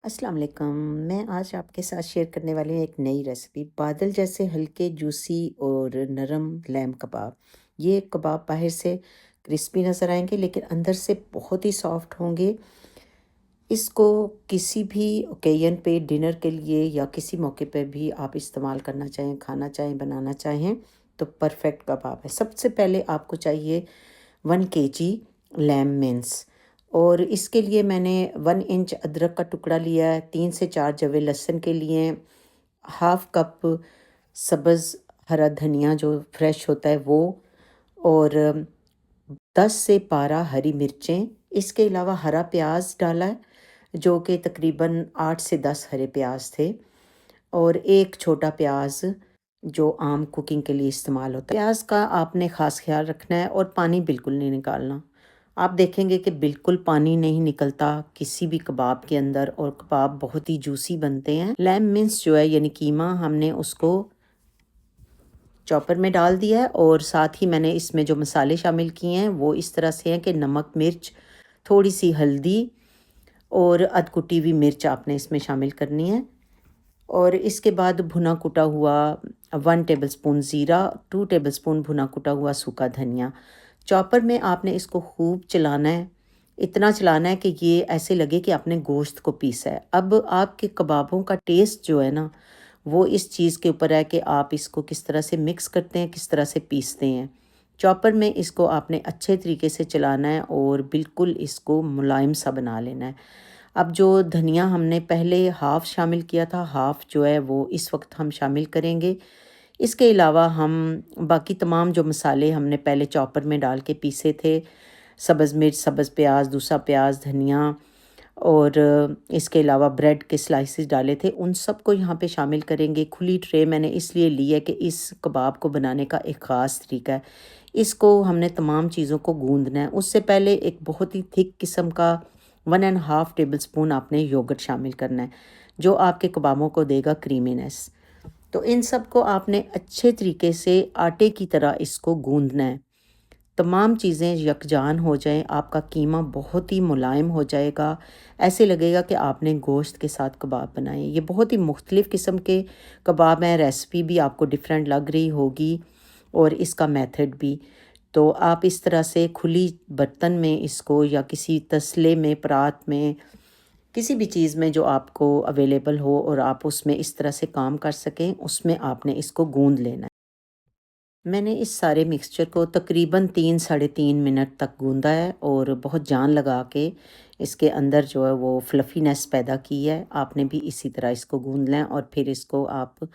अस्सलाम वालेकुम। मैं आज आपके साथ शेयर करने वाली हूँ एक नई रेसिपी, बादल जैसे हल्के जूसी और नरम लैम कबाब। ये कबाब बाहर से क्रिस्पी नज़र आएंगे लेकिन अंदर से बहुत ही सॉफ्ट होंगे। इसको किसी भी ओकेजन पे, डिनर के लिए या किसी मौके पे भी आप इस्तेमाल करना चाहें, खाना चाहें, बनाना चाहें तो परफेक्ट कबाब है। सबसे पहले आपको चाहिए 1 kg लैम मिन्स, और इसके लिए मैंने 1 इंच अदरक का टुकड़ा लिया है, 3 से 4 जवे लहसुन के लिए, हाफ कप सब्ज़ हरा धनिया जो फ्रेश होता है वो, और 10 से 12 हरी मिर्चें। इसके अलावा हरा प्याज डाला है जो कि तकरीबन 8 से 10 हरे प्याज थे, और एक छोटा प्याज जो आम कुकिंग के लिए इस्तेमाल होता है। प्याज का आपने ख़ास ख्याल रखना है और पानी बिल्कुल नहीं निकालना। आप देखेंगे कि बिल्कुल पानी नहीं निकलता किसी भी कबाब के अंदर, और कबाब बहुत ही जूसी बनते हैं। लैम मिन्स जो है यानी कीमा, हमने उसको चॉपर में डाल दिया है, और साथ ही मैंने इसमें जो मसाले शामिल किए हैं वो इस तरह से हैं कि नमक, मिर्च, थोड़ी सी हल्दी और अधकुटी हुई मिर्च आपने इसमें शामिल करनी है। और इसके बाद भुना कुटा हुआ 1 टेबलस्पून ज़ीरा, 2 टेबलस्पून भुना कुटा हुआ सूखा धनिया। चॉपर में आपने इसको खूब चलाना है, इतना चलाना है कि ये ऐसे लगे कि आपने गोश्त को पीसा है। अब आपके कबाबों का टेस्ट जो है ना, वो इस चीज़ के ऊपर है कि आप इसको किस तरह से मिक्स करते हैं, किस तरह से पीसते हैं। चॉपर में इसको आपने अच्छे तरीके से चलाना है और बिल्कुल इसको मुलायम सा बना लेना है। अब जो धनिया हमने पहले हाफ़ शामिल किया था, हाफ़ जो है वो इस वक्त हम शामिल करेंगे। इसके अलावा हम बाकी तमाम जो मसाले हमने पहले चॉपर में डाल के पीसे थे, सब्ज़ मिर्च, सब्ज़ प्याज, दूसरा प्याज, धनिया, और इसके अलावा ब्रेड के स्लाइसेस डाले थे, उन सबको यहाँ पे शामिल करेंगे। खुली ट्रे मैंने इसलिए ली है कि इस कबाब को बनाने का एक ख़ास तरीका है। इसको हमने तमाम चीज़ों को गूँदना है। उससे पहले एक बहुत ही थिक किस्म का 1 1/2 टेबलस्पून आपने योगर्ट शामिल करना है, जो आपके कबाबों को देगा क्रीमीनेस। तो इन सब को आपने अच्छे तरीके से आटे की तरह इसको गूँदना है। तमाम चीज़ें यकजान हो जाएँ, आपका कीमा बहुत ही मुलायम हो जाएगा। ऐसे लगेगा कि आपने गोश्त के साथ कबाब बनाए। ये बहुत ही मुख्तलिफ़ किस्म के कबाब हैं, रेसिपी भी आपको डिफरेंट लग रही होगी और इसका मेथड भी। तो आप इस तरह से खुली बर्तन में इसको, या किसी तसले में, परात में, किसी भी चीज़ में जो आपको अवेलेबल हो और आप उसमें इस तरह से काम कर सकें, उसमें आपने इसको गूँद लेना है। मैंने इस सारे मिक्सचर को तकरीबन 3 साढ़े 3 मिनट तक गूँधा है, और बहुत जान लगा के इसके अंदर जो है वो फ्लफ़ीनेस पैदा की है। आपने भी इसी तरह इसको गूँध लें और फिर इसको आप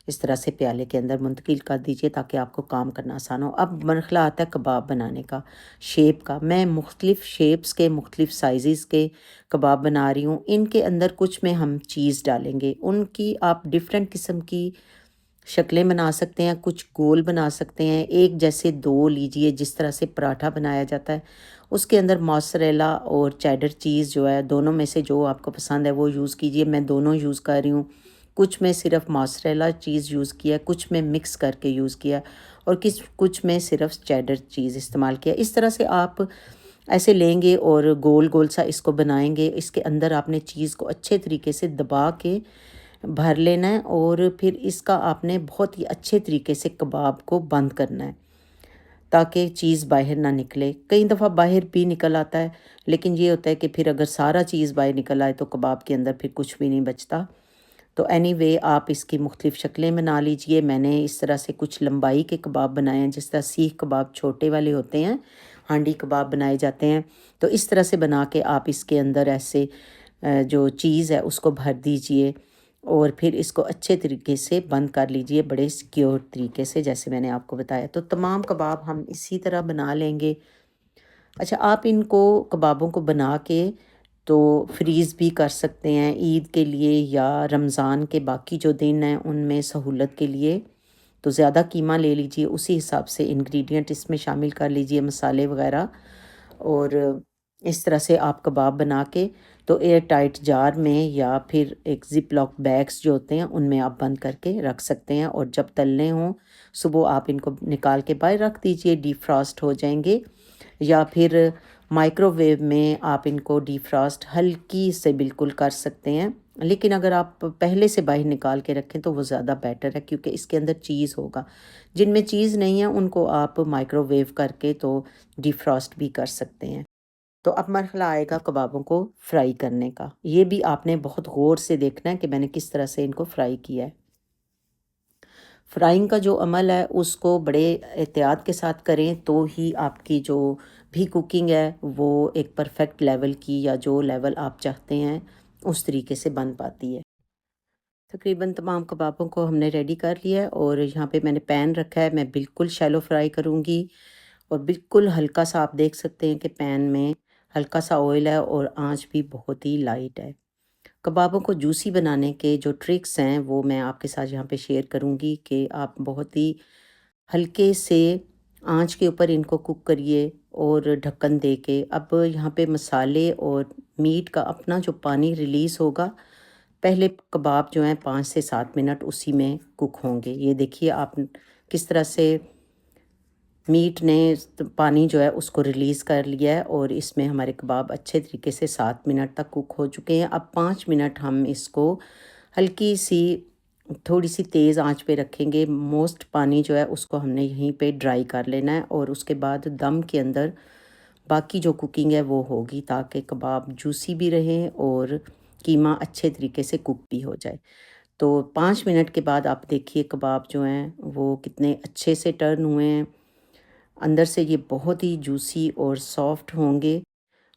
इस तरह से प्याले के अंदर मुंतकिल कर दीजिए ताकि आपको काम करना आसान हो। अब मरहला आता है कबाब बनाने का, शेप का। मैं मुख्तलिफ़ शेप्स के, मुख्तलिफ़ साइज़ेज़ के कबाब बना रही हूँ। इनके अंदर कुछ में हम चीज़ डालेंगे, उनकी आप डिफ़रेंट किस्म की शक्लें बना सकते हैं, कुछ गोल बना सकते हैं, एक जैसे 2 लीजिए जिस तरह से पराठा बनाया जाता है। उसके अंदर मोज़रेला और चेडर चीज़ जो है, दोनों में से जो आपको पसंद है वो यूज़ कीजिए। मैं दोनों यूज़ कर रही हूँ। कुछ में सिर्फ़ मोज़रेला चीज़ यूज़ किया है, कुछ में मिक्स करके यूज़ किया है, और कुछ में सिर्फ़ चेडर चीज़ इस्तेमाल किया। इस तरह से आप ऐसे लेंगे और गोल-गोल सा इसको बनाएँगे। इसके अंदर आपने चीज़ को अच्छे तरीके से दबा के भर लेना है, और फिर इसका आपने बहुत ही अच्छे तरीके से कबाब को बंद करना है ताकि चीज़ बाहर ना निकले। कई दफ़ा बाहर भी निकल आता है, लेकिन ये होता है कि फिर अगर सारा चीज़ बाहर निकल आए तो कबाब के अंदर फिर कुछ भी नहीं बचता। तो एनीवे आप इसकी मुख्तलिफ़ शक्लें बना लीजिए। मैंने इस तरह से कुछ लंबाई के कबाब बनाए हैं, जिस तरह सीख कबाब छोटे वाले होते हैं, हांडी कबाब बनाए जाते हैं। तो इस तरह से बना के आप इसके अंदर ऐसे जो चीज़ है उसको भर दीजिए, और फिर इसको अच्छे तरीके से बंद कर लीजिए बड़े सिक्योर तरीके से, जैसे मैंने आपको बताया। तो तमाम कबाब हम इसी तरह बना लेंगे। अच्छा, आप इनको कबाबों को बना के तो फ्रीज़ भी कर सकते हैं ईद के लिए या रमज़ान के बाकी जो दिन हैं उनमें सहूलत के लिए। तो ज़्यादा कीमा ले लीजिए, उसी हिसाब से इंग्रेडिएंट इसमें शामिल कर लीजिए, मसाले वगैरह, और इस तरह से आप कबाब बना के तो एयर टाइट जार में या फिर एक ज़िप लॉक बैग्स जो होते हैं उनमें आप बंद करके रख सकते हैं, और जब तलने हों सुबह आप इनको निकाल के बाहर रख दीजिए, डीप फ्रॉस्ट हो जाएंगे। या फिर माइक्रोवेव में आप इनको डिफ्रॉस्ट हल्की से बिल्कुल कर सकते हैं, लेकिन अगर आप पहले से बाहर निकाल के रखें तो वो ज़्यादा बेटर है, क्योंकि इसके अंदर चीज़ होगा। जिनमें चीज़ नहीं है उनको आप माइक्रोवेव करके तो डिफ्रॉस्ट भी कर सकते हैं। तो अब मरहला आएगा कबाबों को फ्राई करने का। ये भी आपने बहुत गौर से देखना है कि मैंने किस तरह से इनको फ्राई किया है। फ्राइंग का जो अमल है उसको बड़े एहतियात के साथ करें तो ही आपकी जो भी कुकिंग है वो एक परफेक्ट लेवल की, या जो लेवल आप चाहते हैं उस तरीके से बन पाती है। तकरीबन तमाम कबाबों को हमने रेडी कर लिया है और यहाँ पे मैंने पैन रखा है। मैं बिल्कुल शैलो फ्राई करूँगी और बिल्कुल हल्का सा, आप देख सकते हैं कि पैन में हल्का सा ऑयल है और आंच भी बहुत ही लाइट है। कबाबों को जूसी बनाने के जो ट्रिक्स हैं वो मैं आपके साथ यहाँ पे शेयर करूँगी कि आप बहुत ही हल्के से आंच के ऊपर इनको कुक करिए और ढक्कन दे के। अब यहाँ पे मसाले और मीट का अपना जो पानी रिलीज़ होगा, पहले कबाब जो हैं 5 से 7 मिनट उसी में कुक होंगे। ये देखिए आप किस तरह से मीट ने पानी जो है उसको रिलीज़ कर लिया है और इसमें हमारे कबाब अच्छे तरीके से 7 मिनट तक कुक हो चुके हैं। अब 5 मिनट हम इसको हल्की सी, थोड़ी सी तेज़ आंच पे रखेंगे। मोस्ट पानी जो है उसको हमने यहीं पे ड्राई कर लेना है और उसके बाद दम के अंदर बाकी जो कुकिंग है वो होगी, ताकि कबाब जूसी भी रहें और कीमा अच्छे तरीके से कुक भी हो जाए। तो 5 मिनट के बाद आप देखिए कबाब जो हैं वो कितने अच्छे से टर्न हुए हैं। अंदर से ये बहुत ही जूसी और सॉफ्ट होंगे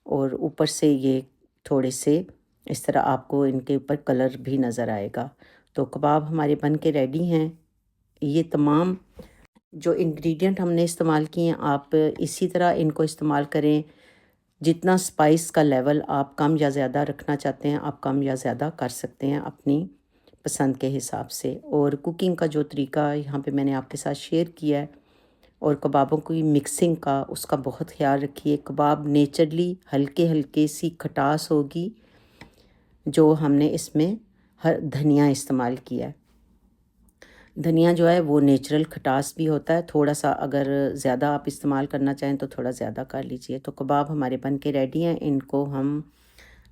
और ऊपर से ये थोड़े से इस तरह आपको इनके ऊपर कलर भी नज़र आएगा। तो कबाब हमारे बन के रेडी हैं। ये तमाम जो इंग्रेडिएंट हमने इस्तेमाल किए हैं आप इसी तरह इनको इस्तेमाल करें। जितना स्पाइस का लेवल आप कम या ज़्यादा रखना चाहते हैं आप कम या ज़्यादा कर सकते हैं अपनी पसंद के हिसाब से। और कुकिंग का जो तरीका यहाँ पे मैंने आपके साथ शेयर किया है और कबाबों की मिक्सिंग का, उसका बहुत ख्याल रखिए। कबाब नेचुरली हल्के हल्के सी खटास होगी जो हमने इसमें हर धनिया इस्तेमाल किया है। धनिया जो है वो नेचुरल खटास भी होता है, थोड़ा सा अगर ज़्यादा आप इस्तेमाल करना चाहें तो थोड़ा ज़्यादा कर लीजिए। तो कबाब हमारे बन के रेडी हैं। इनको हम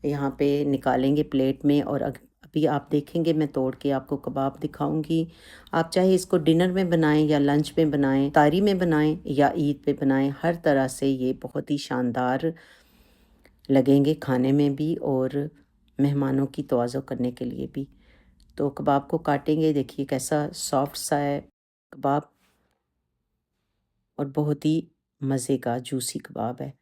यहाँ पे निकालेंगे प्लेट में और अभी आप देखेंगे मैं तोड़ के आपको कबाब दिखाऊंगी। आप चाहे इसको डिनर में बनाएं या लंच में बनाएं, तारी में बनाएं या ईद पे बनाएं, हर तरह से ये बहुत ही शानदार लगेंगे खाने में भी और मेहमानों की तवज्जो करने के लिए भी। तो कबाब को काटेंगे, देखिए कैसा सॉफ्ट सा है कबाब और बहुत ही मज़े का जूसी कबाब है।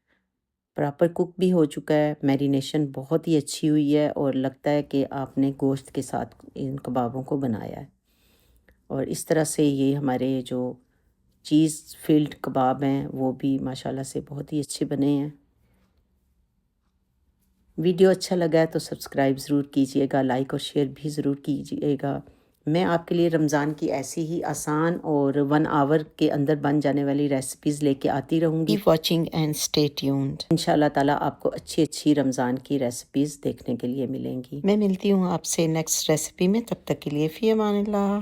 प्रॉपर कुक भी हो चुका है, मैरिनेशन बहुत ही अच्छी हुई है और लगता है कि आपने गोश्त के साथ इन कबाबों को बनाया है। और इस तरह से ये हमारे जो चीज़ फिल्ड कबाब हैं वो भी माशाल्लाह से बहुत ही अच्छे बने हैं। वीडियो अच्छा लगा है तो सब्सक्राइब ज़रूर कीजिएगा, लाइक और शेयर भी ज़रूर कीजिएगा। मैं आपके लिए रमज़ान की ऐसी ही आसान और 1 आवर के अंदर बन जाने वाली रेसिपीज़ लेके आती रहूँगी। Keep watching and stay tuned. इंशाल्लाह ताला आपको अच्छी अच्छी रमज़ान की रेसिपीज़ देखने के लिए मिलेंगी। मैं मिलती हूँ आपसे नेक्स्ट रेसिपी में, तब तक के लिए फ़ी अमानिल्लाह।